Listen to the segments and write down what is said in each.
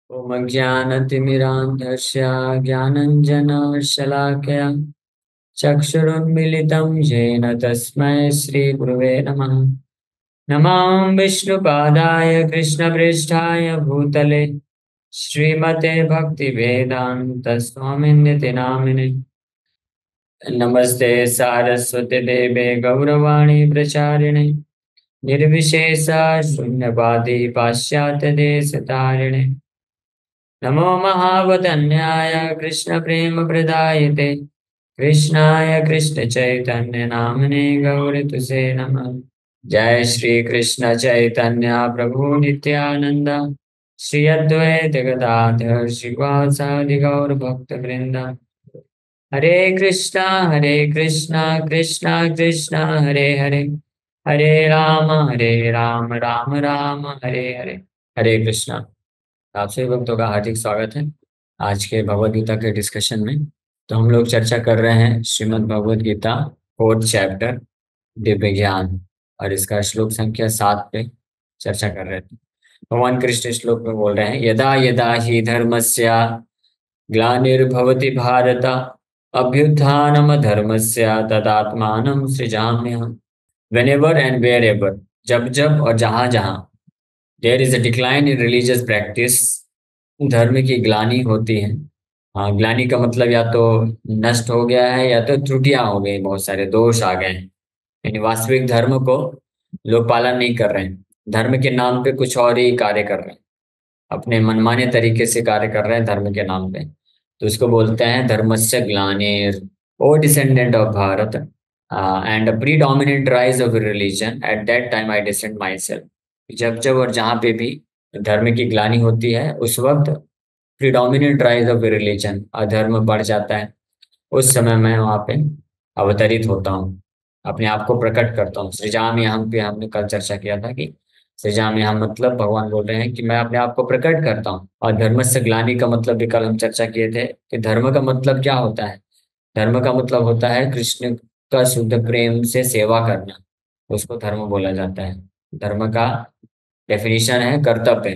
ॐ ज्ञानतिमिरान्धस्य ज्ञानञ्जनशलाकया चक्षुरुन्मिलितं येन तस्मै श्रीगुरुवे नमः। नमां विष्णुपादाय कृष्णपृष्ठाय भूतले श्रीमते भक्तिवेदान्तस्वामिन्निति नामिने। नमस्ते सारस्वती देवे गौरवाणी प्रचारिणे निर्विशेषा शून्यवादी पाश्चात्यदेशतारिणे। नमो महावदन्याय कृष्णप्रेमप्रदायते कृष्णाय कृष्णचैतन्य नामने गौरतुसे नमः। जय श्री कृष्ण चैतन्य प्रभु नित्यानंद श्री अद्वैत गदाधर श्रीवासादि गौर भक्त वृंद। हरे कृष्णा कृष्णा कृष्णा हरे हरे, हरे राम राम राम हरे हरे। हरे कृष्णा। आप सभी भक्तों का हार्दिक स्वागत है आज के भगवद गीता के डिस्कशन में। तो हम लोग चर्चा कर रहे हैं श्रीमद् भगवद गीता 4th चैप्टर दिव्य ज्ञान, और इसका श्लोक संख्या 7 पे चर्चा कर रहे थे। भगवान कृष्ण श्लोक में बोल रहे हैं, यदा यदा ही धर्मस्य ग्लानिर्भवति भारत अभ्युत्थानम धर्मस्य तदात्मानं सृजाम्यहम्। Whenever and wherever, जब जब और जहां जहां there is a decline in religious practice, धर्म की ग्लानि होती है। हाँ, ग्लानि का मतलब या तो नष्ट हो गया है या तो त्रुटियां हो गई, बहुत सारे दोष आ गए हैं, यानी वास्तविक धर्म को लोग पालन नहीं कर रहे हैं। धर्म के नाम पे कुछ और ही कार्य कर रहे हैं, अपने मनमाने तरीके से कार्य कर रहे हैं धर्म के नाम पे। तो इसको बोलते हैं धर्मस्य ग्लानिर। O descendant of Bharat and a predominant rise of religion at that time I descend myself. जब जब और जहाँ पे भी धर्म की ग्लानि होती है उस वक्त प्रीडोमिनेंट राइज ऑफ रिलीजन, अधर्म बढ़ जाता है, उस समय मैं वहाँ पे अवतरित होता हूँ, अपने आप को प्रकट करता हूँ। सृजामि अहम् पे हमने कल चर्चा किया था कि सृजामि अहम् मतलब भगवान बोल रहे हैं कि मैं अपने आप को प्रकट करता हूँ। और धर्मस्य ग्लानि का मतलब भी कल हम चर्चा किए थे कि धर्म का मतलब क्या होता है। धर्म का मतलब होता है कृष्ण का शुद्ध प्रेम से सेवा करना, उसको धर्म बोला जाता है। धर्म का डेफिनेशन है कर्तव्य।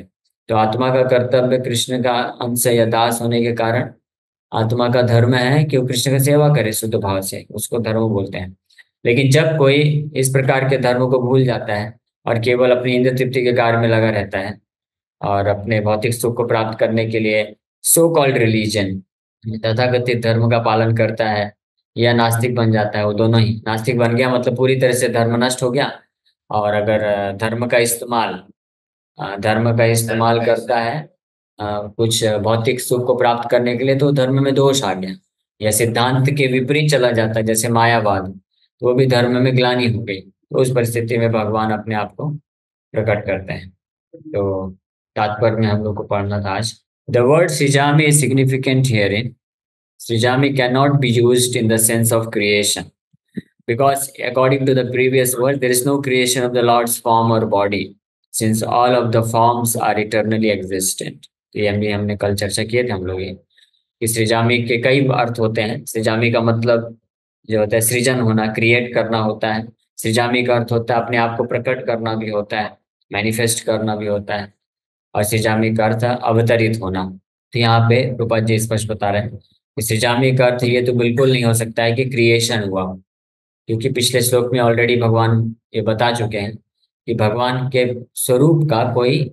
तो आत्मा का कर्तव्य कृष्ण का अंश या दास होने के कारण आत्मा का धर्म है कि वो कृष्ण की सेवा करे शुद्ध भाव से, उसको धर्म बोलते हैं। लेकिन जब कोई इस प्रकार के धर्म को भूल जाता है और केवल अपनी इंद्र तृप्ति के कार्य में लगा रहता है और अपने भौतिक सुख को प्राप्त करने के लिए सो कॉल्ड रिलीजन, तथाकथित धर्म का पालन करता है, या नास्तिक बन जाता है। वो दोनों ही, नास्तिक बन गया मतलब पूरी तरह से धर्म नष्ट हो गया, और अगर धर्म का इस्तेमाल करता है कुछ भौतिक सुख को प्राप्त करने के लिए, तो धर्म में दोष आ गया या सिद्धांत के विपरीत चला जाता है, जैसे मायावाद, तो वो भी धर्म में ग्लानि हो गई। तो उस परिस्थिति में भगवान अपने आप को प्रकट करते हैं। तो तात्पर्य में हम लोग को पढ़ना था आज। द वर्ड सृजामि इज सिग्निफिकेंट हियर इन सृजामि can not be used in the sense of creation, because according to the previous word there is no creation of the Lord's form or body, since all of the forms are eternally existent। तो ये भी हमने कल चर्चा किए थे हम लोग, ये कि सृजामी के कई अर्थ होते हैं। सृजामी का मतलब जो होता है सृजन होना, क्रिएट करना होता है। सृजामी का अर्थ होता है अपने आप को प्रकट करना भी होता है, मैनिफेस्ट करना भी होता है। और सृजामी का अर्थ है अवतरित होना। तो यहाँ पे रूपा जी स्पष्ट बता रहे हैं कि सृजामी का अर्थ ये तो बिल्कुल नहीं हो सकता है कि क्रिएशन हुआ, क्योंकि पिछले श्लोक में ऑलरेडी भगवान ये बता चुके हैं कि भगवान के स्वरूप का कोई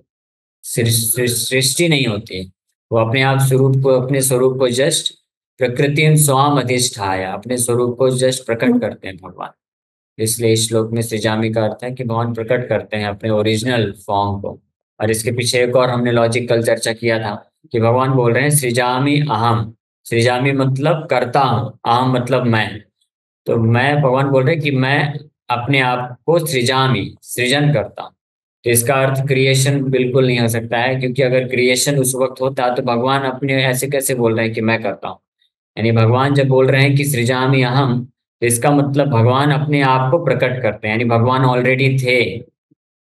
सृष्टि नहीं होती है। वो अपने आप स्वरूप को, अपने स्वरूप को जस्ट प्रकृति स्वाम अधिष्ठाय, अपने स्वरूप को जस्ट प्रकट करते हैं भगवान। इसलिए इस श्लोक में सृजामी का अर्थ है कि भगवान प्रकट करते हैं अपने ओरिजिनल फॉर्म को। और इसके पीछे एक और हमने लॉजिकल चर्चा किया था कि भगवान बोल रहे हैं सृजामी अहम। सृजामी मतलब करता हूँ, अहम मतलब मैं। तो मैं, भगवान बोल रहे हैं कि मैं अपने आप को सृजामी, सृजन करता हूँ। तो इसका अर्थ क्रिएशन बिल्कुल नहीं हो सकता है, क्योंकि अगर क्रिएशन उस वक्त होता तो भगवान अपने ऐसे कैसे बोल रहे हैं कि मैं करता हूँ। यानी भगवान जब बोल रहे हैं कि सृजामी अहम, तो इसका मतलब भगवान अपने आप को प्रकट करते हैं, यानी भगवान ऑलरेडी थे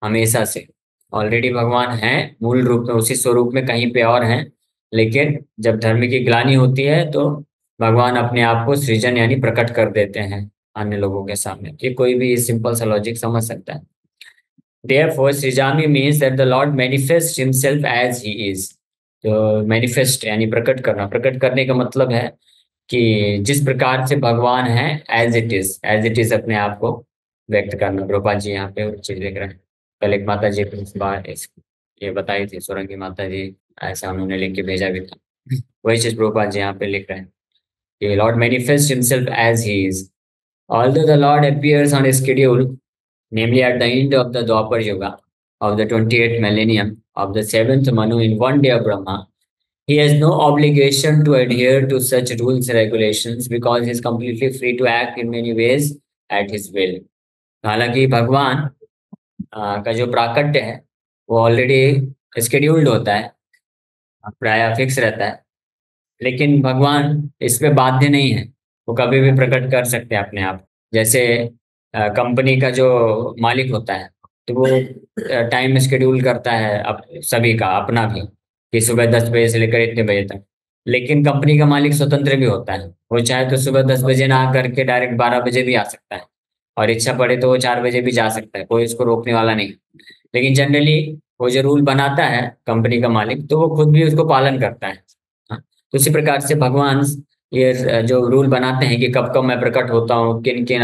हमेशा से। ऑलरेडी भगवान हैं मूल रूप में, उसी स्वरूप में कहीं पे और हैं। लेकिन जब धर्म की ग्लानि होती है तो भगवान अपने आप को सृजन यानी प्रकट कर देते हैं अन्य लोगों के सामने। ये कोई भी सिंपल सा लॉजिक समझ सकता है। Therefore, Srijami means that the Lord manifests himself as he is। तो मैनिफेस्ट यानी प्रकट करना, प्रकट करने का मतलब है कि जिस प्रकार से भगवान है एज इट इज अपने आप को व्यक्त करना। प्रभुपाद जी यहाँ पे वो चीज देख रहे हैं। कल एक माता जी को इस बार ये बताई थी, सोरंगी माता जी, ऐसा उन्होंने लिख के भेजा भी था। वही चीज प्रभुपाद जी यहाँ पे लिख रहे हैं कि Lord manifest himself as he is, although the Lord appears on a schedule, namely at the end of the Dwapar Yuga of the 28th millennium of the seventh Manu in one day of Brahma, he has no obligation to adhere to such rules and regulations because he is completely free to act in many ways at his will. हालांकि भगवान का जो प्राकट्य है वो already scheduled होता है, प्राय फिक्स रहता है, लेकिन भगवान इस पे बाध्य नहीं है। वो कभी भी प्रकट कर सकते हैं अपने आप। जैसे कंपनी का जो मालिक होता है तो वो टाइम शेड्यूल करता है सभी का, अपना भी, कि सुबह 10 बजे से लेकर इतने बजे तक। लेकिन कंपनी का मालिक स्वतंत्र भी होता है, वो चाहे तो सुबह 10 बजे ना करके डायरेक्ट 12 बजे भी आ सकता है, और इच्छा पड़े तो वो 4 बजे भी जा सकता है, कोई उसको रोकने वाला नहीं। लेकिन जनरली वो जो रूल बनाता है कंपनी का मालिक, तो वो खुद भी उसको पालन करता है। हाँ, तो उसी प्रकार से भगवान ये जो रूल बनाते हैं कि कब कब मैं प्रकट होता हूँ, किन किन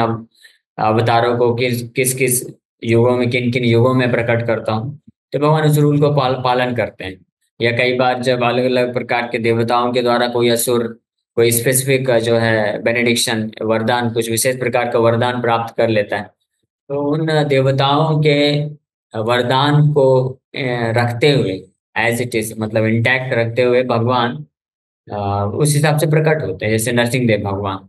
अवतारों को किस किस किस युगों में, किन किन युगों में प्रकट करता हूँ, तो भगवान उस रूल को पालन करते हैं। या कई बार जब अलग अलग प्रकार के देवताओं के द्वारा कोई असुर कोई स्पेसिफिक जो है बेनेडिक्शन वरदान, कुछ विशेष प्रकार का वरदान प्राप्त कर लेता है, तो उन देवताओं के वरदान को रखते हुए, एज इट इज मतलब इंटैक्ट रखते हुए भगवान उस हिसाब से प्रकट होते हैं। जैसे नरसिंह देव भगवान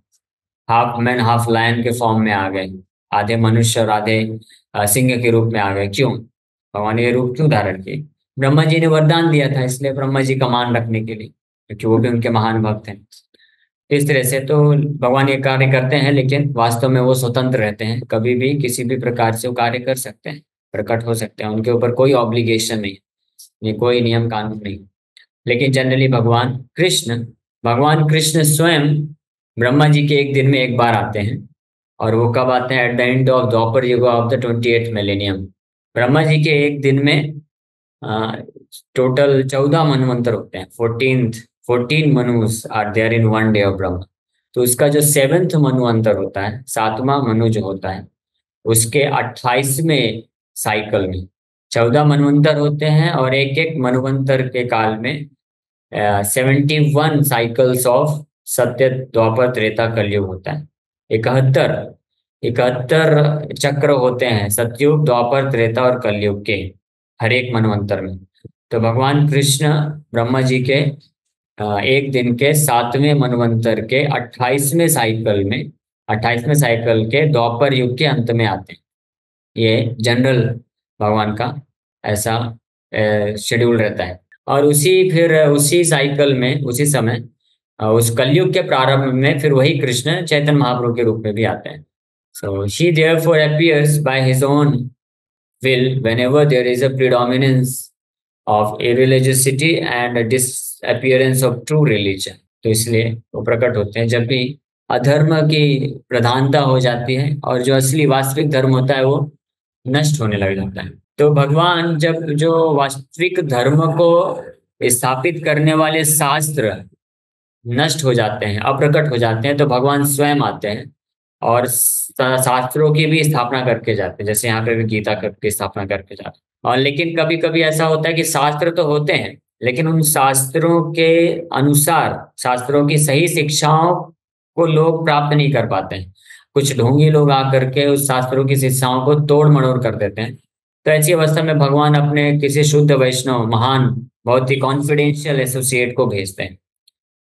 हाफ मैन हाफ लायन के फॉर्म में आ गए, आधे मनुष्य और आधे सिंह के रूप में आ गए। क्यों भगवान ये रूप क्यों धारण किए? ब्रह्मा जी ने वरदान दिया था, इसलिए ब्रह्मा जी का मान रखने के लिए, क्योंकि वो भी उनके महान भक्त हैं। इस तरह से तो भगवान ये कार्य करते हैं, लेकिन वास्तव में वो स्वतंत्र रहते हैं, कभी भी किसी भी प्रकार से वो कार्य कर सकते हैं, प्रकट हो सकते हैं, उनके ऊपर कोई ऑब्लिगेशन नहीं, ये कोई नियम कानून नहीं। लेकिन जनरली भगवान कृष्ण स्वयं ब्रह्मा जी के एक दिन में एक बार आते हैं। और वो कब आते हैं? At the end of Dwapara Yuga of the 28th millennium. Brahma ji के एक दिन में टोटल 14 मनवंतर होते हैं। 14 Manus are there in one day of Brahma. तो उसका जो 7th मनवंतर होता है, 7वां मनु जो होता है, उसके 28वें साइकिल में 14 मनवंतर होते हैं, और एक एक मनवंतर के काल में 71 साइकिल्स ऑफ सत्य द्वापर त्रेता कलयुग होता है। 71 71 चक्र होते हैं सतयुग द्वापर त्रेता और कलयुग के, हर एक मनवंतर में। तो भगवान कृष्ण ब्रह्मा जी के एक दिन के 7वें मनवंतर के 28वें साइकिल के द्वापर युग के अंत में आते हैं। ये जनरल भगवान का ऐसा शेड्यूल रहता है। और उसी साइकिल में, उसी समय उस कलयुग के प्रारंभ में फिर वही कृष्ण चैतन्य महाप्रभु के रूप में भी आते हैं। So he therefore appears by his own will whenever there is a predominance of irreligiosity and a disappearance of true religion। तो इसलिए वो प्रकट होते हैं जब भी अधर्म की प्रधानता हो जाती है और जो असली वास्तविक धर्म होता है वो नष्ट होने लग जाता है। तो भगवान जब जो वास्तविक धर्म को स्थापित करने वाले शास्त्र नष्ट हो जाते हैं, अप्रकट हो जाते हैं, तो भगवान स्वयं आते हैं और शास्त्रों की भी स्थापना करके जाते हैं। जैसे यहाँ पे भी गीता की स्थापना करके जाते हैं। और लेकिन कभी कभी ऐसा होता है कि शास्त्र तो होते हैं, लेकिन उन शास्त्रों के अनुसार, शास्त्रों की सही शिक्षाओं को लोग प्राप्त नहीं कर पाते हैं। कुछ ढोंगी लोग आकर के उस शास्त्रों की शिक्षाओं को तोड़ मरोड़ कर देते हैं। तो ऐसी अवस्था में भगवान अपने किसी शुद्ध वैष्णव, महान, बहुत ही कॉन्फिडेंशियल एसोसिएट को भेजते हैं।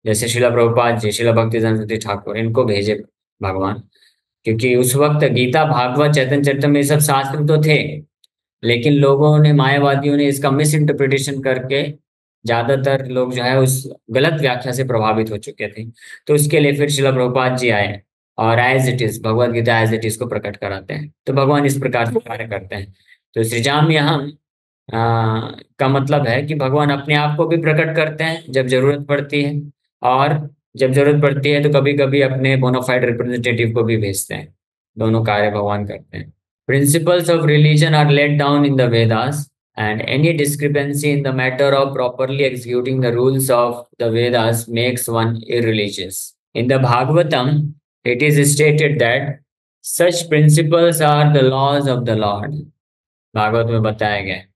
जैसे शिला प्रभुपाद जी, शिला भक्ति सरस्वती ठाकुर, इनको भेजे भगवान, क्योंकि उस वक्त गीता, भागवत, चैतन्य चरितम, ये सब शास्त्र तो थे, लेकिन लोगों ने, मायावादियों ने इसका मिस इंटरप्रिटेशन करके ज्यादातर लोग जो है उस गलत व्याख्या से प्रभावित हो चुके थे। तो उसके लिए फिर शिला प्रभुपाद जी आए और as it is, Bhagavad Gita as it is को प्रकट कराते हैं। तो भगवान इस प्रकार से कार्य करते हैं। तो श्रीजाम यहाँ का मतलब है कि भगवान अपने आप को भी प्रकट करते हैं जब जरूरत पड़ती है, और जब जरूरत पड़ती है तो कभी कभी अपने बोनाफाइड रिप्रेजेंटेटिव को भी भेजते हैं। दोनों कार्य भगवान करते हैं। Principles of religion are laid down in the Vedas and any discrepancy in the matter of properly executing the rules of the Vedas makes one irreligious. In the Bhagavatam, it is stated that such principles are the laws of the Lord. Bhagavat में बताया गया है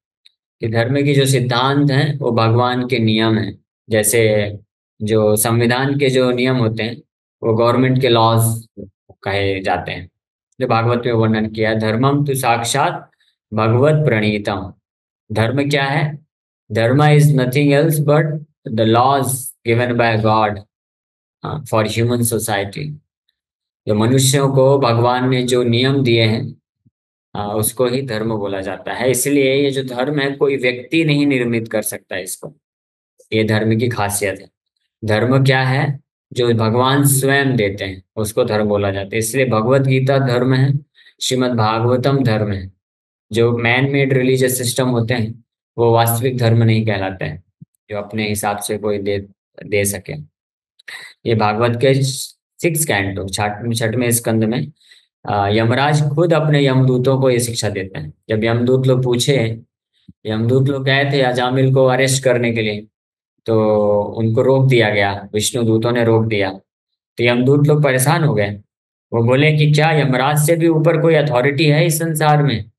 कि धर्म की जो सिद्धांत हैं वो भगवान के नियम हैं। जैसे जो संविधान के जो नियम होते हैं वो गवर्नमेंट के लॉज कहे जाते हैं। जो भागवत में वर्णन किया है, धर्मम तो साक्षात भगवत प्रणीतम। धर्म क्या है? Dharma is nothing else but the laws given by God for human society. जो मनुष्यों को भगवान ने जो नियम दिए हैं उसको ही धर्म बोला जाता है। इसलिए ये जो धर्म है कोई व्यक्ति नहीं निर्मित कर सकता इसको। ये धर्म की खासियत है। धर्म क्या है? जो भगवान स्वयं देते हैं उसको धर्म बोला जाता है। इसलिए भगवत गीता धर्म है, श्रीमद् भागवतम धर्म है। जो मैन मेड रिलीजियस सिस्टम होते हैं वो वास्तविक धर्म नहीं कहलाते हैं, जो अपने हिसाब से कोई दे दे सके। ये भागवत के 6 कैंटो छठवें स्कंद में यमराज खुद अपने यमदूतों को ये शिक्षा देते हैं। जब यमदूत लोग गए थे अजामिल को अरेस्ट करने के लिए, तो उनको रोक दिया गया, विष्णु दूतों ने रोक दिया। तो यमदूत लोग परेशान हो गए। वो बोले कि क्या यमराज से भी ऊपर कोई अथॉरिटी है इस संसार में?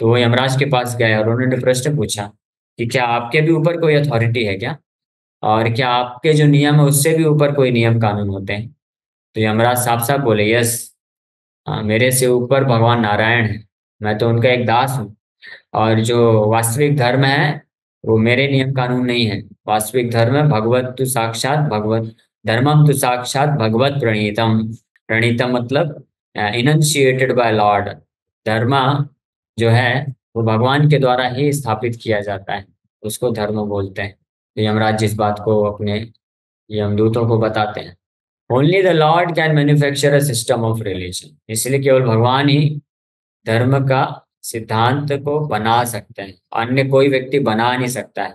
तो वो यमराज के पास गए और उन्होंने प्रश्न पूछा कि क्या आपके भी ऊपर कोई अथॉरिटी है क्या, और क्या आपके जो नियम है उससे भी ऊपर कोई नियम कानून होते हैं? तो यमराज साफ साफ बोले, यस, मेरे से ऊपर भगवान नारायण है, मैं तो उनका एक दास हूँ। और जो वास्तविक धर्म है वो मेरे नियम कानून नहीं है। वास्तविक धर्म है भगवत तु साक्षात भगवत धर्मम तु साक्षात भगवत प्रणीतम। प्रणीतम मतलब इनंशिएटेड बाय लॉर्ड। धर्म जो है वो भगवान के द्वारा ही स्थापित किया जाता है, उसको धर्म बोलते हैं। तो यमराज जिस बात को अपने यमदूतों को बताते हैं, only the Lord can manufacture a system of religion. इसलिए केवल भगवान ही धर्म का सिद्धांत को बना सकते हैं, अन्य कोई व्यक्ति बना नहीं सकता है।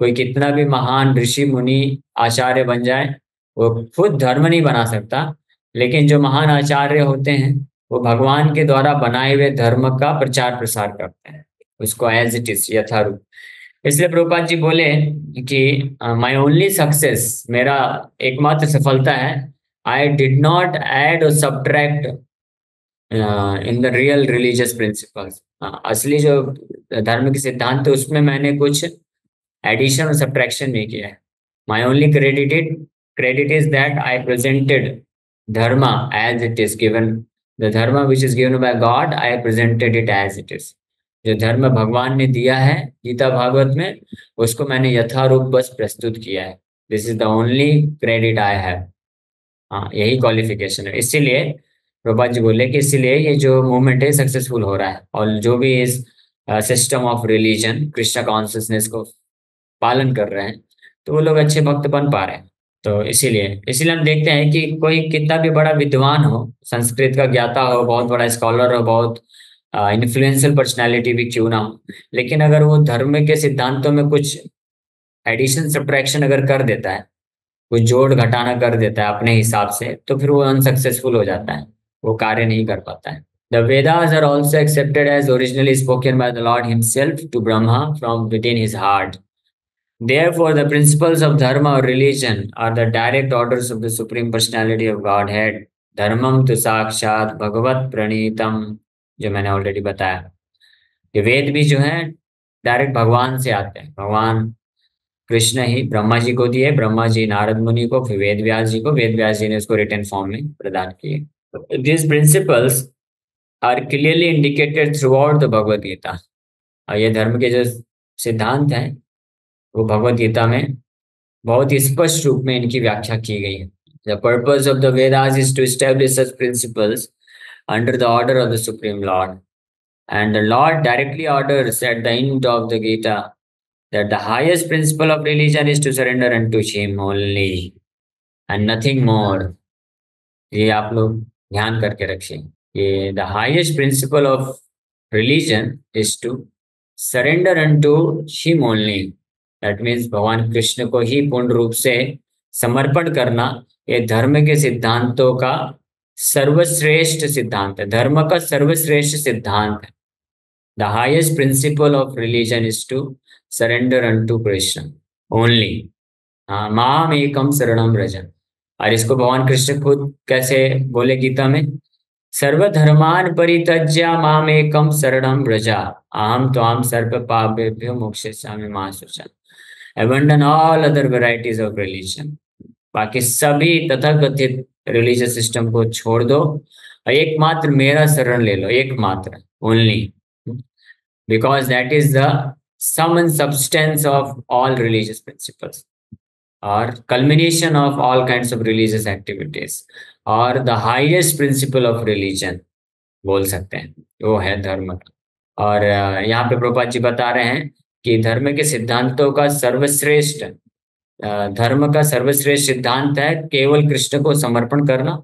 कोई कितना भी महान ऋषि मुनि आचार्य बन जाए वो खुद धर्म नहीं बना सकता, लेकिन जो महान आचार्य होते हैं वो भगवान के द्वारा बनाए हुए धर्म का प्रचार प्रसार करते हैं, उसको एज इट इज यथारूप। इसलिए प्रभुपाद जी बोले कि माय ओनली सक्सेस, मेरा एकमात्र सफलता है, आई डिड नॉट ऐड और subtract in the real religious principles. असली जो धर्म के सिद्धांत है उसमें मैंने कुछ एडिशन और सब्ट्रैक्शन नहीं किया है। My only credit is that I presented dharma as it is given. The dharma which is given by God, I presented it as it is. जो धर्म भगवान ने दिया है गीता भागवत में उसको मैंने यथारूप बस प्रस्तुत किया है। दिस इज the only credit I have. हाँ, यही क्वालिफिकेशन है। इसीलिए प्रभुपाद जी बोले कि इसीलिए ये जो मूवमेंट है सक्सेसफुल हो रहा है, और जो भी इस system of religion Krishna consciousness को पालन कर रहे हैं तो वो लोग अच्छे भक्त बन पा रहे हैं। तो इसीलिए इसीलिए हम देखते हैं कि कोई कितना भी बड़ा विद्वान हो, संस्कृत का ज्ञाता हो, बहुत बड़ा स्कॉलर हो, बहुत इन्फ्लुएंशियल पर्सनैलिटी भी क्यों ना हो, लेकिन अगर वो धर्म के सिद्धांतों में कुछ एडिशन सब्ट्रैक्शन अगर कर देता है, कुछ जोड़ घटाना कर देता है अपने हिसाब से, तो फिर वो अनसक्सेसफुल हो जाता है, वो कार्य नहीं कर पाता है। The Vedas are also accepted as originally spoken by the Lord Himself to Brahma from within his heart. Therefore, the principles of dharma or religion are the direct orders of the Supreme Personality of Godhead. धर्मम तो साक्षात भगवत प्रणीतम, जो मैंने already बताया। ये वेद भी जो है direct भगवान से आते हैं। भगवान कृष्ण ही ब्रह्मा जी को दिए, ब्रह्मा जी नारद मुनि को, फिर वेद व्यास जी को, वेद व्यास जी ने उसको रिटन फॉर्म में प्रदान किए। These principles are clearly indicated throughout the Bhagavad Gita. और ये धर्म के जो सिद्धांत हैं वो भगवत गीता में बहुत ही स्पष्ट रूप में इनकी व्याख्या की गई है। The purpose of the Vedas is to establish such principles under the order of the Supreme Lord. And the Lord directly orders at the end of the Gita that the highest principle of religion is to surrender unto Him only and nothing more. ये आप लोग ध्यान करके रखिए। ये the highest principle of religion is to surrender unto Him only. That means भगवान कृष्ण को ही पूर्ण रूप से समर्पण करना, ये धर्म के सिद्धांतों का सर्वश्रेष्ठ सिद्धांत है, धर्म का सर्वश्रेष्ठ सिद्धांत है। The highest principle of religion is to surrender unto Krishna only. हाँ, माम एकम शरणम व्रजन। और इसको भगवान कृष्ण खुद कैसे बोले गीता में, सर्वधर्मान परित्यज्य माम एकम शरणम व्रजा, अहम त्वाम सर्व पापेभ्यो मोक्षयिष्यामि मा शुचा। Abandon all other varieties of religion। बाकी सभी तथाकथित रिलीजियस सिस्टम को छोड़ दो और एकमात्र मेरा शरण ले लो, एकमात्र, only, because that is the sum and substance of all religious principles और culmination of all kinds of religious activities और the highest principle of religion बोल सकते हैं, वो है धर्म। और यहाँ पे प्रभुपाद जी बता रहे हैं कि धर्म के सिद्धांतों का सर्वश्रेष्ठ धर्म का सर्वश्रेष्ठ सिद्धांत है केवल कृष्ण को समर्पण करना।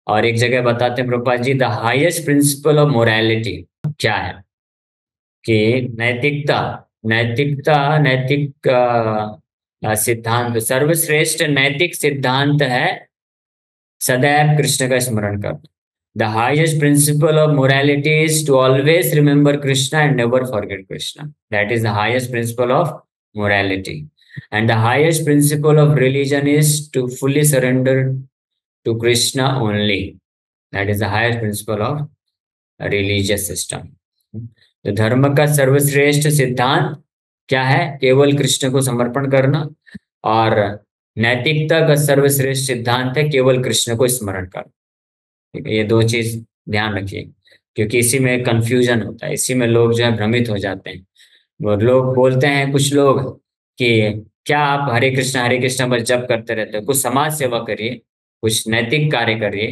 और एक जगह बताते हैं Prabhupada ji, the highest principal of morality क्या है, कि नैतिकता, नैतिक सिद्धांत, सर्वश्रेष्ठ नैतिक सिद्धांत है सदैव कृष्ण का स्मरण करना। The highest principal of morality is to always remember Krishna and never forget Krishna. That is the highest principal of morality. And the highest principle of religion is to fully surrender to Krishna only. That is the highest principal of religious system. तो धर्म का सर्वश्रेष्ठ सिद्धांत क्या है, केवल कृष्ण को समर्पण करना। और नैतिकता का सर्वश्रेष्ठ सिद्धांत है केवल कृष्ण को स्मरण करना। ठीक है, ये दो चीज ध्यान रखिए, क्योंकि इसी में कंफ्यूजन होता है, इसी में लोग जो है भ्रमित हो जाते हैं। वो लोग बोलते हैं कुछ लोग कि क्या आप हरे कृष्णा बस जप करते रहते हो, कुछ समाज सेवा करिए, कुछ नैतिक कार्य करिए,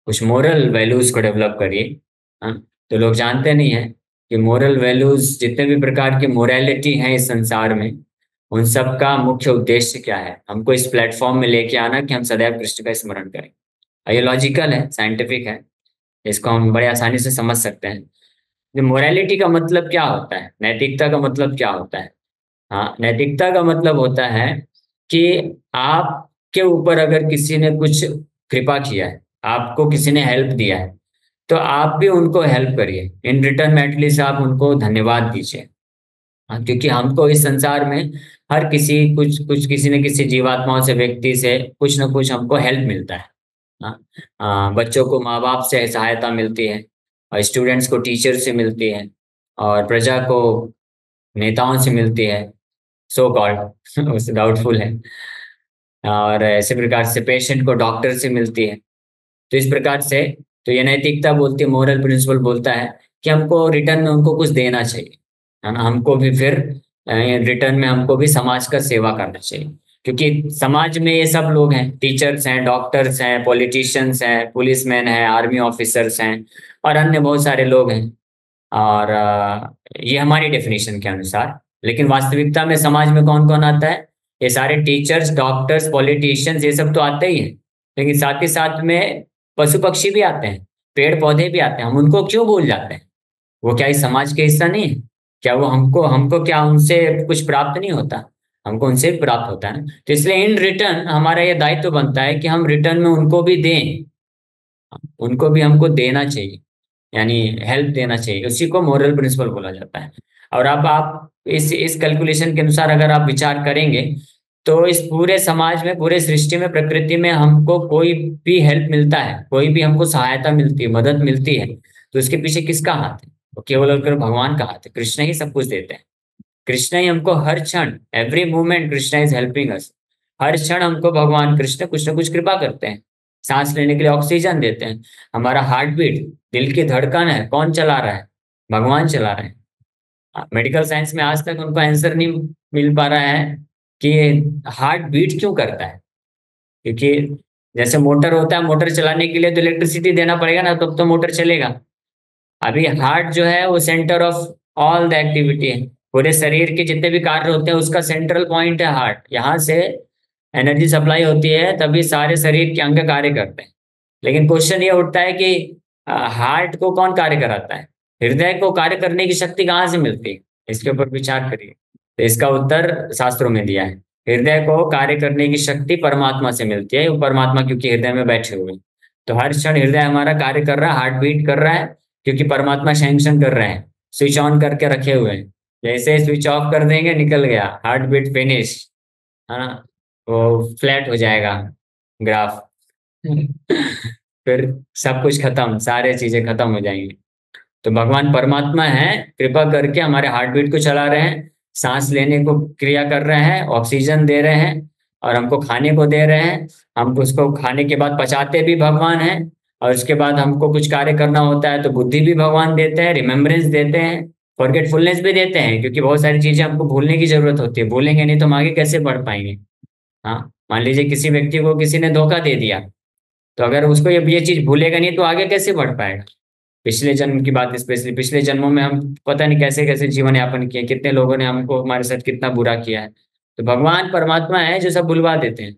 कुछ मोरल वैल्यूज को डेवलप करिए। हाँ, तो लोग जानते नहीं है कि मोरल वैल्यूज, जितने भी प्रकार की मोरालिटी है इस संसार में, उन सब का मुख्य उद्देश्य क्या है, हमको इस प्लेटफॉर्म में लेके आना कि हम सदैव कृष्ण का स्मरण करें। ये लॉजिकल है, साइंटिफिक है, इसको हम बड़े आसानी से समझ सकते हैं। मोरालिटी का मतलब क्या होता है, नैतिकता का मतलब क्या होता है। हाँ, नैतिकता का मतलब होता है कि आपके ऊपर अगर किसी ने कुछ कृपा किया है, आपको किसी ने हेल्प दिया है, तो आप भी उनको हेल्प करिए, इन रिटर्न में एटलीस्ट आप उनको धन्यवाद दीजिए। हाँ, क्योंकि हमको इस संसार में हर किसी कुछ कुछ किसी न किसी जीवात्माओं से, व्यक्ति से कुछ ना कुछ हमको हेल्प मिलता है। हाँ, बच्चों को माँ बाप से सहायता मिलती है, और स्टूडेंट्स को टीचर से मिलती है, और प्रजा को नेताओं से मिलती है, सो कॉल्ड उससे डाउटफुल है। और इसी प्रकार से पेशेंट को डॉक्टर से मिलती है। तो इस प्रकार से, तो ये नैतिकता बोलती है, मोरल प्रिंसिपल बोलता है कि हमको रिटर्न में उनको कुछ देना चाहिए, है ना। हमको भी फिर रिटर्न में हमको भी समाज का सेवा करना चाहिए, क्योंकि समाज में ये सब लोग हैं, टीचर्स हैं, डॉक्टर्स हैं, पॉलिटिशियंस हैं, पुलिसमैन हैं, आर्मी ऑफिसर्स हैं, और अन्य बहुत सारे लोग हैं। और ये हमारी डेफिनेशन के अनुसार, लेकिन वास्तविकता में समाज में कौन कौन आता है, ये सारे टीचर्स, डॉक्टर्स, पॉलिटिशियंस, ये सब तो आते ही हैं, लेकिन साथ ही साथ में पशु पक्षी भी आते हैं, पेड़ पौधे भी आते हैं। हम उनको क्यों भूल जाते हैं, वो क्या इस समाज के हिस्सा नहीं है क्या, वो हमको हमको क्या उनसे कुछ प्राप्त नहीं होता, हमको उनसे भी प्राप्त होता है ना। तो इसलिए इन रिटर्न हमारा ये दायित्व बनता है कि हम रिटर्न में उनको भी दें, उनको भी हमको देना चाहिए, यानी हेल्प देना चाहिए। उसी को मोरल प्रिंसिपल बोला जाता है। और अब आप इस कैलकुलेशन के अनुसार अगर आप विचार करेंगे, तो इस पूरे समाज में, पूरे सृष्टि में, प्रकृति में हमको कोई भी हेल्प मिलता है, कोई भी हमको सहायता मिलती है, मदद मिलती है, तो इसके पीछे किसका हाथ है, वो केवल और केवल भगवान का हाथ है। कृष्ण ही सब कुछ देते हैं, कृष्ण ही हमको हर क्षण, every moment Krishna is helping us. हर क्षण हमको भगवान कृष्ण कुछ ना कुछ कृपा करते हैं, सांस लेने के लिए ऑक्सीजन देते हैं, हमारा हार्ट बीट, दिल की धड़कन है, कौन चला रहा है, भगवान चला रहे हैं। मेडिकल साइंस में आज तक उनको आंसर नहीं मिल पा रहा है कि हार्ट बीट क्यों करता है, क्योंकि जैसे मोटर होता है, मोटर चलाने के लिए तो इलेक्ट्रिसिटी देना पड़ेगा ना, तब तो मोटर चलेगा। अभी हार्ट जो है वो centre of all the activity है, पूरे शरीर के जितने भी कार्य होते हैं उसका सेंट्रल पॉइंट है हार्ट। यहाँ से एनर्जी सप्लाई होती है, तभी सारे शरीर के अंग कार्य करते हैं। लेकिन क्वेश्चन ये उठता है कि हार्ट को कौन कार्य कराता है, हृदय को कार्य करने की शक्ति कहाँ से मिलती है, इसके ऊपर विचार करिए। तो इसका उत्तर शास्त्रों में दिया है, हृदय को कार्य करने की शक्ति परमात्मा से मिलती है, वो परमात्मा क्योंकि हृदय में बैठे हुए हैं। तो हर क्षण हृदय हमारा कार्य कर रहा है, हार्ट बीट कर रहा है, क्योंकि परमात्मा सैंक्शन कर रहे हैं, स्विच ऑन करके रखे हुए हैं, जैसे स्विच ऑफ कर देंगे निकल गया, हार्ट बीट फिनिश, है ना, वो फ्लैट हो जाएगा ग्राफ। फिर सब कुछ खत्म, सारे चीजें खत्म हो जाएंगी। तो भगवान परमात्मा है, कृपा करके हमारे हार्ट बीट को चला रहे हैं, सांस लेने को क्रिया कर रहे हैं, ऑक्सीजन दे रहे हैं, और हमको खाने को दे रहे हैं। हमको उसको खाने के बाद पचाते भी भगवान हैं, और उसके बाद हमको कुछ कार्य करना होता है तो बुद्धि भी भगवान देते हैं, रिमेम्बरेंस देते हैं, फॉरगेटफुलनेस भी देते हैं, क्योंकि बहुत सारी चीजें हमको भूलने की जरूरत होती है, भूलेंगे नहीं तो हम आगे कैसे बढ़ पाएंगे। हाँ, मान लीजिए किसी व्यक्ति को किसी ने धोखा दे दिया, तो अगर उसको ये चीज भूलेगा नहीं तो आगे कैसे बढ़ पाएगा। पिछले जन्म की बात, स्पेशली पिछले जन्मों में हम पता नहीं कैसे कैसे जीवन यापन किए, कितने लोगों ने हमको हमारे साथ कितना बुरा किया है। तो भगवान परमात्मा है जो सब भुलवा देते हैं,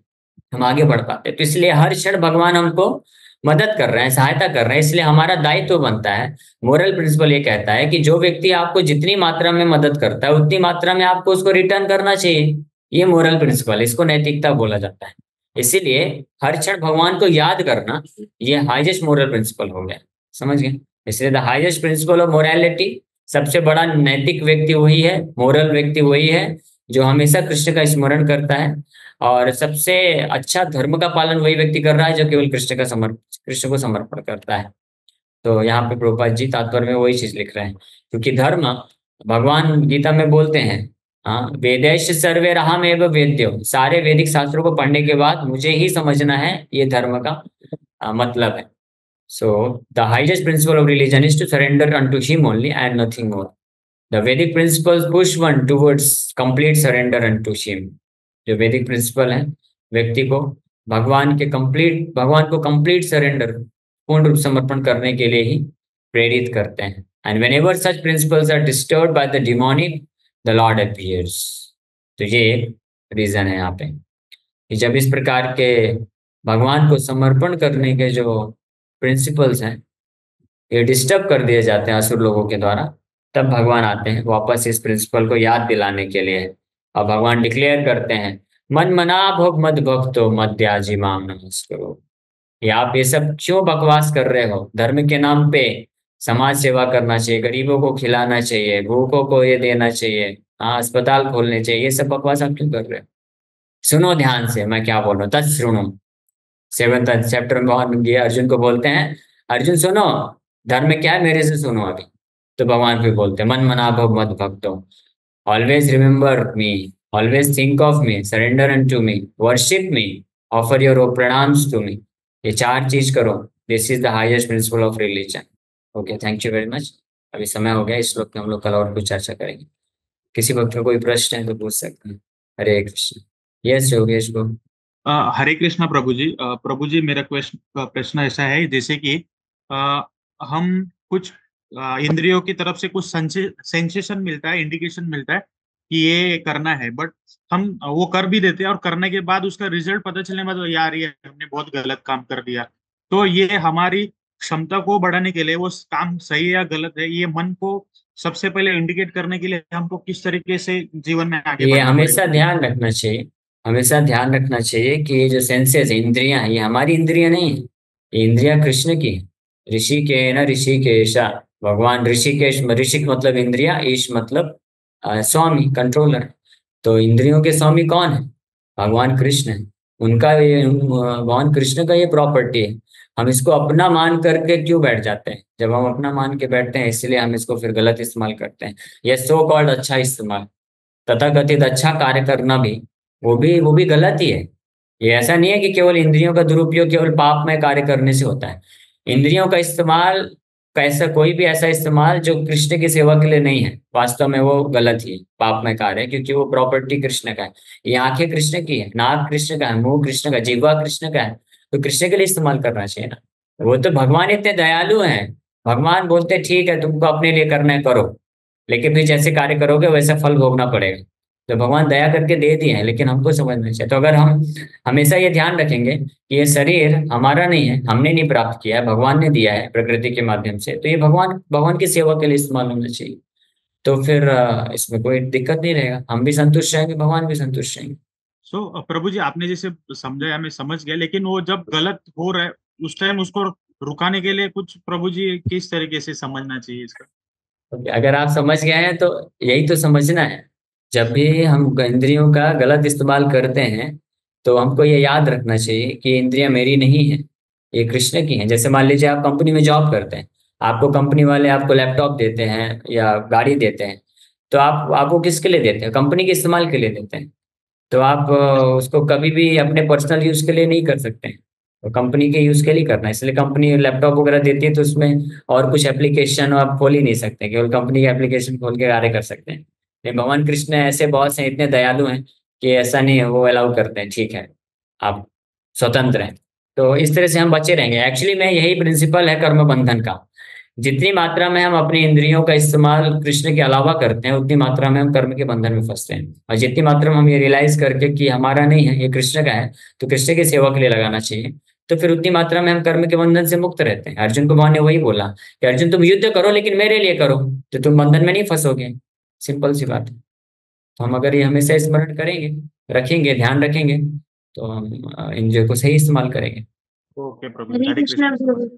हम आगे बढ़ पाते हैं। तो इसलिए हर क्षण भगवान हमको मदद कर रहे हैं, सहायता कर रहे हैं, इसलिए हमारा दायित्व बनता है। मोरल प्रिंसिपल ये कहता है कि जो व्यक्ति आपको जितनी मात्रा में मदद करता है उतनी मात्रा में आपको उसको रिटर्न करना चाहिए। ये मोरल प्रिंसिपल, इसको नैतिकता बोला जाता है। इसीलिए हर क्षण भगवान को याद करना, ये हाईएस्ट मोरल प्रिंसिपल हो गया, समझ गए। इसलिए the highest principal of morality, सबसे बड़ा नैतिक व्यक्ति वही है, मोरल व्यक्ति वही है जो हमेशा कृष्ण का स्मरण करता है। और सबसे अच्छा धर्म का पालन वही व्यक्ति कर रहा है जो केवल कृष्ण को समर्पण करता है। तो यहाँ पे प्रभुपाद जी तात्पर्य में वही चीज लिख रहे हैं, क्योंकि धर्म, भगवान गीता में बोलते हैं, हाँ, वेदैश्च सर्वे अहमेव वेद्यो, सारे वैदिक शास्त्रों को पढ़ने के बाद मुझे ही समझना है, ये धर्म का मतलब है। So the highest principle of religion is to surrender unto him only and nothing more. The Vedic principles push one towards complete surrender unto him. जो वैदिक प्रिंसिपल है, व्यक्ति को भगवान को कंप्लीट सरेंडर, पूर्ण रूप समर्पण करने के लिए ही प्रेरित करते हैं। And whenever such principles are disturbed by the demonic, the Lord appears. तो ये रीजन है यहाँ पे कि जब इस प्रकार के भगवान को समर्पण करने के जो प्रिंसिपल्स हैं ये डिस्टर्ब कर दिए जाते हैं असुर लोगों के द्वारा, तब भगवान आते हैं वापस इस प्रिंसिपल को याद दिलाने के लिए। और भगवान डिक्लेयर करते हैं, मन मना भोग मद भक्तो मद्याजी माम नमस्करो। ये आप ये सब क्यों बकवास कर रहे हो, धर्म के नाम पे समाज सेवा करना चाहिए, गरीबों को खिलाना चाहिए, भूखों को ये देना चाहिए, हाँ, अस्पताल खोलने चाहिए, ये सब बकवास आप क्यों कर रहे हो। सुनो ध्यान से मैं क्या बोल रहा हूँ, तत् सुनो। 7th चैप्टर में भगवान ये अर्जुन को बोलते हैं, अर्जुन सुनो, धर्म क्या है मेरे से सुनो अभी। तो भगवान फिर बोलते हैं, मन मना भव मत भक्तो, always remember me, always think of me, surrender to me, worship me, offer your प्रणाम्स टू मी। ये 4 चीज करो, दिस इज द हाईएस्ट प्रिंसिपल ऑफ रिलीजन। Okay, thank you very much. अभी समय हो गया, इस श्लोक में हम लोग कल और कुछ चर्चा करेंगे। किसी वक्त का कोई प्रश्न है तो पूछ सकते हैं। हरे कृष्ण। यस योगेश को। हरे कृष्णा प्रभु जी। प्रभु जी, मेरा प्रश्न ऐसा है, जैसे कि अ, हम कुछ इंद्रियों की तरफ से कुछ सेंसेशन मिलता है, इंडिकेशन मिलता है कि ये करना है, बट हम वो कर भी देते हैं, और करने के बाद उसका रिजल्ट पता चलने के बाद यार ये हमने बहुत गलत काम कर दिया। तो ये हमारी क्षमता को बढ़ाने के लिए वो काम सही है या गलत है, ये मन को सबसे पहले इंडिकेट करने के लिए हमको किस तरीके से जीवन में आगे ये बढ़ना पड़ेगा? हमेशा ध्यान रखना चाहिए, हमेशा ध्यान रखना चाहिए कि ये जो सेंसेस इंद्रियां हैं ये हमारी इंद्रियां नहीं है, ये इंद्रियां कृष्ण की हैं। ऋषि के न ऋषिकेशा, भगवान ऋषिकेश, ऋषिक मतलब इंद्रिया, ईश मतलब स्वामी, कंट्रोलर। तो इंद्रियों के स्वामी कौन है, भगवान कृष्ण है। उनका ये भगवान कृष्ण का ये प्रॉपर्टी है। हम इसको अपना मान करके क्यों बैठ जाते हैं, जब हम अपना मान के बैठते हैं इसलिए हम इसको फिर गलत इस्तेमाल करते हैं। ये सो कॉल्ड अच्छा इस्तेमाल, तथाकथित अच्छा कार्य करना भी, वो भी गलत ही है। ये ऐसा नहीं है कि केवल इंद्रियों का दुरुपयोग केवल पाप में कार्य करने से होता है। इंद्रियों का इस्तेमाल, कैसा कोई भी ऐसा इस्तेमाल जो कृष्ण की सेवा के लिए नहीं है, वास्तव में वो गलत ही पाप में कार्य है, क्योंकि वो प्रॉपर्टी कृष्ण का है। ये आंखें कृष्ण की है, नाक कृष्ण का है, मुंह कृष्ण का, जिह्वा कृष्ण का है, तो कृष्ण के लिए इस्तेमाल करना चाहिए ना। वो तो भगवान इतने दयालु हैं, भगवान बोलते ठीक है तुमको अपने लिए करना है करो, लेकिन फिर जैसे कार्य करोगे वैसा फल भोगना पड़ेगा। तो भगवान दया करके दे दिए हैं, लेकिन हमको समझना चाहिए। तो अगर हम हमेशा ये ध्यान रखेंगे कि ये शरीर हमारा नहीं है, हमने नहीं प्राप्त किया है, भगवान ने दिया है प्रकृति के माध्यम से, तो ये भगवान भगवान की सेवा के लिए इस्तेमाल होना चाहिए। तो फिर इसमें कोई दिक्कत नहीं रहेगा, हम भी संतुष्ट रहेंगे, भगवान भी संतुष्ट रहेंगे। प्रभु जी, आपने जैसे समझाया मैं समझ गया, लेकिन वो जब गलत हो रहा है उस टाइम उसको रुकाने के लिए कुछ प्रभु जी किस तरीके से समझना चाहिए इसका? अगर आप समझ गए हैं तो यही तो समझना है। जब भी हम इंद्रियों का गलत इस्तेमाल करते हैं तो हमको ये याद रखना चाहिए कि इंद्रियां मेरी नहीं है, ये कृष्ण की हैं। जैसे मान लीजिए आप कंपनी में जॉब करते हैं, आपको कंपनी वाले आपको लैपटॉप देते हैं या गाड़ी देते हैं, तो आप आपको किसके लिए देते हैं? कंपनी के इस्तेमाल के लिए देते हैं। तो आप उसको कभी भी अपने पर्सनल यूज के लिए नहीं कर सकते हैं, तो कंपनी के यूज के लिए करना है। इसलिए कंपनी लैपटॉप वगैरह देती है तो उसमें और कुछ एप्लीकेशन आप खोल ही नहीं सकते, केवल कंपनी के एप्लीकेशन खोल के कार्य कर सकते हैं। लेकिन भगवान कृष्ण ऐसे बहुत से इतने दयालु हैं कि ऐसा नहीं है, वो अलाउ करते हैं, ठीक है आप स्वतंत्र हैं। तो इस तरह से हम बचे रहेंगे। एक्चुअली में यही प्रिंसिपल है कर्म बंधन का। जितनी मात्रा में हम अपनी इंद्रियों का इस्तेमाल कृष्ण के अलावा करते हैं, उतनी मात्रा में हम कर्म के बंधन में फंसते हैं। और जितनी मात्रा में हम ये रियलाइज करके कि हमारा नहीं है, ये कृष्ण का है, तो कृष्ण की सेवा के लिए लगाना चाहिए, तो फिर उतनी मात्रा में हम कर्म के बंधन से मुक्त रहते हैं। अर्जुन को भगवान ने वही बोला कि अर्जुन तुम युद्ध करो लेकिन मेरे लिए करो, तो तुम बंधन में नहीं फंसोगे। सिंपल सी बात है। तो हम अगर ये हमेशा स्मरण करेंगे, रखेंगे, ध्यान रखेंगे, तो हम इंद्रियों को सही इस्तेमाल करेंगे। ओके प्रभु जी, हरे हरे कृष्णा कृष्ण। प्रभु।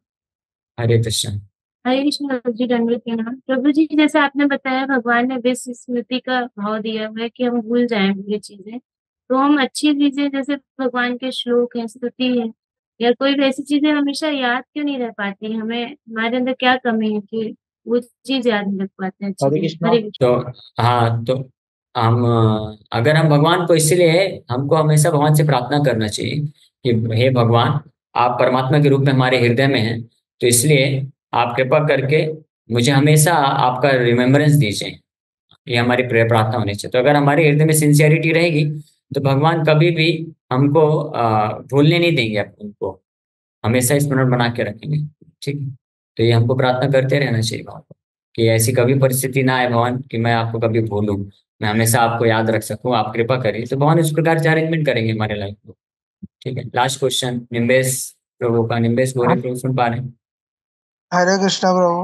हरे कृष्ण। हरे कृष्णा जी, दंडवत प्रणाम प्रभु जी। जैसे आपने बताया भगवान ने विश्व स्मृति का भाव दिया हुआ है कि हम भूल जाएं बुरी चीजें, तो हम अच्छी चीजें जैसे भगवान के श्लोक हैं, स्तुति है, या कोई भी ऐसी चीजें हमेशा याद क्यों नहीं रह पाती? हमें हमारे अंदर क्या कमी है कि वो चीज याद नहीं रख पाते हैं अच्छी हरे चीजें? कृष्णा। हरे कृष्ण। तो हाँ, तो हम अगर हम भगवान को, इसीलिए हमको हमेशा भगवान से प्रार्थना करना चाहिए कि हे भगवान, आप परमात्मा के रूप में हमारे हृदय में हैं, तो इसलिए आप कृपा करके मुझे हमेशा आपका रिमेम्बरेंस दीजिए। ये हमारी प्रेयर प्रार्थना होनी चाहिए। तो अगर हमारे हृदय में सिंसियरिटी रहेगी तो भगवान कभी भी हमको भूलने नहीं देंगे, उनको हमेशा स्मरण बना के रखेंगे। ठीक है। तो ये हमको प्रार्थना करते रहना चाहिए भगवान को कि ऐसी कभी परिस्थिति ना आए भगवान कि मैं आपको कभी भूलूं, मैं हमेशा आपको याद रख सकूं, आप कृपा करिए। तो भगवान इस प्रकार से अरेंजमेंट करेंगे हमारे लाइफ को। ठीक है। लास्ट क्वेश्चन निम्बेश प्रभु का। निम्बेश बोले प्रभु, सुन पा रहे हैं? हरे कृष्णा प्रभु।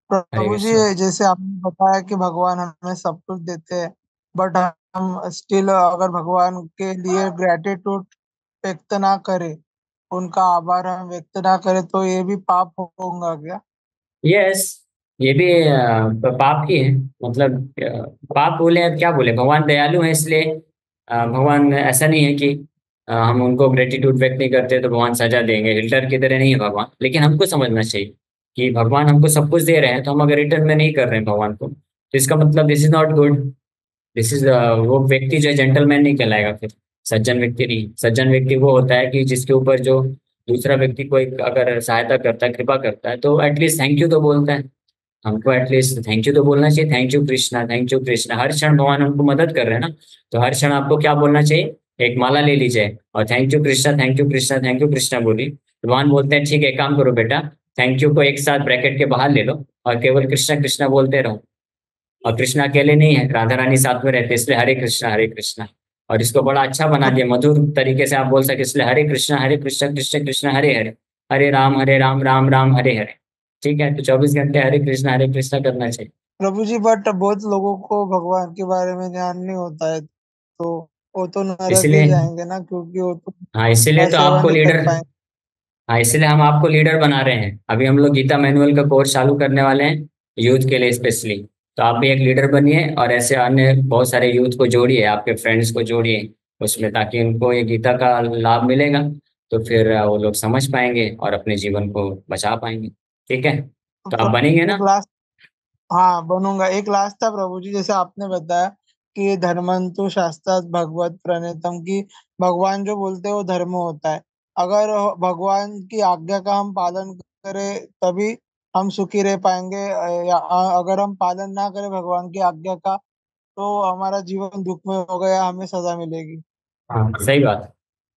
हरे प्रभु जी, कृष्ण। जैसे आपने बताया कि भगवान हमें सब कुछ देते हैं, बट हम स्टिल अगर भगवान के लिए ग्रेटिट्यूड व्यक्त ना करें, उनका आभार हम व्यक्त ना करें, तो ये भी पाप होगा क्या? यस, ये भी पाप ही है। मतलब पाप बोले अब क्या बोले, भगवान दयालु है इसलिए भगवान ऐसा नहीं है कि हम उनको ग्रेटिट्यूड व्यक्त नहीं करते तो भगवान सजा देंगे। हिटलर की तरह नहीं है भगवान। लेकिन हमको समझना चाहिए कि भगवान हमको सब कुछ दे रहे हैं, तो हम अगर रिटर्न में नहीं कर रहे हैं भगवान को, तो इसका मतलब this is not good. This is वो व्यक्ति जो है जेंटलमैन नहीं कहलाएगा फिर, सज्जन व्यक्ति नहीं। सज्जन व्यक्ति वो होता है कि जिसके ऊपर जो दूसरा व्यक्ति को एक अगर सहायता करता है, कृपा करता है, तो एटलीस्ट थैंक यू तो बोलता है। हमको एटलीस्ट थैंक यू तो बोलना चाहिए। Thank you Krishna, thank you Krishna. हर क्षण भगवान हमको मदद कर रहे हैं ना, तो हर क्षण आपको क्या बोलना चाहिए? एक माला ले लीजिए और thank you Krishna, thank you Krishna, thank you Krishna बोलिए। तो भगवान बोलते हैं ठीक है, एक काम करो बेटा, थैंक यू को एक साथ ब्रैकेट के बाहर ले लो और केवल कृष्णा कृष्णा बोलते रहो। और कृष्णा अकेले नहीं है, राधा रानी साथ में रहते हैं, इसलिए हरे कृष्णा हरे कृष्णा। और इसको बड़ा अच्छा बना दिया, मधुर तरीके से आप बोल सके, इसलिए हरे कृष्णा कृष्ण कृष्ण हरे हरे, हरे राम राम राम हरे हरे। ठीक है। तो 24 घंटे हरे कृष्णा करना चाहिए। प्रभु जी, बट बहुत लोगों को भगवान के बारे में ज्ञान नहीं होता है, तो वो तो नरक ही इसलिए जाएंगे ना, क्योंकि वो तो हाँ, इसीलिए तो सेवा आपको नहीं कर लीडर, पाएंगे। हाँ इसलिए हम आपको लीडर बना रहे हैं। अभी हम लोग गीता मैनुअल का कोर्स चालू करने वाले हैं यूथ के लिए स्पेशली। तो आप भी एक लीडर बनिए और ऐसे अन्य बहुत सारे यूथ को जोड़िए, आपके फ्रेंड्स को जोड़िए उसमें, ताकि उनको ये गीता का लाभ मिलेगा। तो फिर वो लोग समझ पाएंगे और अपने जीवन को बचा पाएंगे। ठीक है। तो तो आप प्रभु बनेंगे जी, एक ना? लास्ट, हाँ बनूंगा। एक लास्ट था प्रभु जी, जैसे आपने बताया कि धर्मंतु शास्त्रात् भगवत प्रणीतम, की भगवान जो बोलते हैं वो धर्म होता है। अगर भगवान की आज्ञा का हम पालन करें तभी हम सुखी रह पाएंगे, या अगर हम पालन ना करें भगवान की आज्ञा का, तो हमारा जीवन दुख में हो गया, हमें सजा मिलेगी। हाँ सही बात।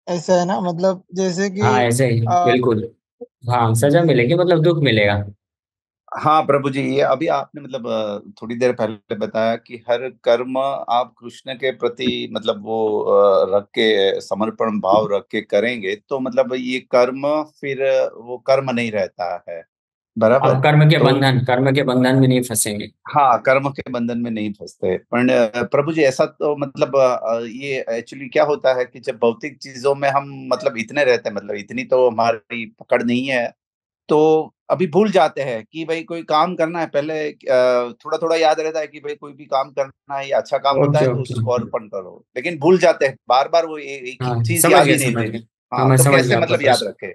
ऐसा है ना, मतलब जैसे कि हाँ ऐसे ही अ, बिल्कुल। हाँ सजा मिलेगी, मतलब दुख मिलेगा। हाँ प्रभु जी, ये अभी आपने मतलब थोड़ी देर पहले बताया कि हर कर्म आप कृष्ण के प्रति मतलब वो रख के, समर्पण भाव रख के करेंगे, तो मतलब ये कर्म फिर वो कर्म नहीं रहता है, बराबर। अब तो कर्म के बंधन में नहीं फंसेंगे। हाँ, कर्म के बंधन में नहीं फंसते। पर प्रभु जी, ऐसा तो मतलब ये एक्चुअली क्या होता है कि जब भौतिक चीजों में हम मतलब इतने रहते हैं, मतलब इतनी तो हमारी पकड़ नहीं है, तो अभी भूल जाते हैं कि भाई कोई काम करना है, पहले थोड़ा थोड़ा याद रहता है कि भाई कोई भी काम करना है, ये अच्छा काम होता ओके है तो ओके। उसको अर्पण करो, लेकिन भूल जाते हैं बार बार, वो एक ही हाँ चीज समझ याद गया ही नहीं समझ रहती। गया। हाँ हाँ, मैं तो समझ कैसे गया आपका मतलब याद प्रश्न। रखे?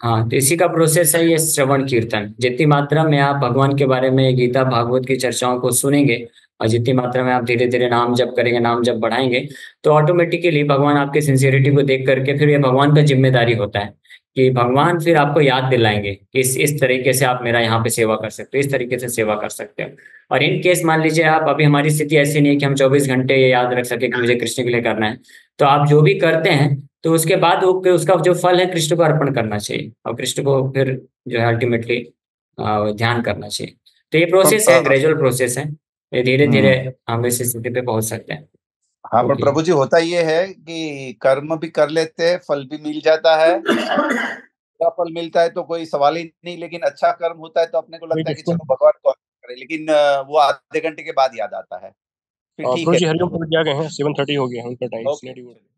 हाँ तो इसी का प्रोसेस है ये श्रवण कीर्तन। जितनी मात्रा में आप भगवान के बारे में गीता भागवत की चर्चाओं को सुनेंगे और जितनी मात्रा में आप धीरे धीरे नाम जप करेंगे, नाम जप बढ़ाएंगे, तो ऑटोमेटिकली भगवान आपके सिंसियरिटी को देख करके फिर ये भगवान का जिम्मेदारी होता है कि भगवान फिर आपको याद दिलाएंगे कि इस तरीके से आप मेरा यहाँ पे सेवा कर सकते हो, इस तरीके से सेवा कर सकते हो। और इन केस मान लीजिए आप, अभी हमारी स्थिति ऐसी नहीं है कि हम 24 घंटे ये याद रख सके कि मुझे कृष्ण के लिए करना है, तो आप जो भी करते हैं तो उसके बाद उसका जो फल है कृष्ण को अर्पण करना चाहिए और कृष्ण को फिर जो है अल्टीमेटली ध्यान करना चाहिए। तो ये पर प्रोसेस है, ग्रेजुअल प्रोसेस है, ये धीरे धीरे हम्म हम इस स्थिति पे पहुंच सकते हैं। हाँ, पर ओके। प्रभु जी होता ये है कि कर्म भी कर लेते हैं, फल भी मिल जाता है, अच्छा फल मिलता है तो कोई सवाल ही नहीं, लेकिन अच्छा कर्म होता है तो अपने को वही लगता है कि देखो। चलो भगवान को अर्पण करें, लेकिन वो आधे घंटे के बाद याद आता है। फिर ठीक प्रभु है। जी हरिओम, प्रभु जी आ गए हैं, 7:30 हो गया है उनका टाइम। ओके।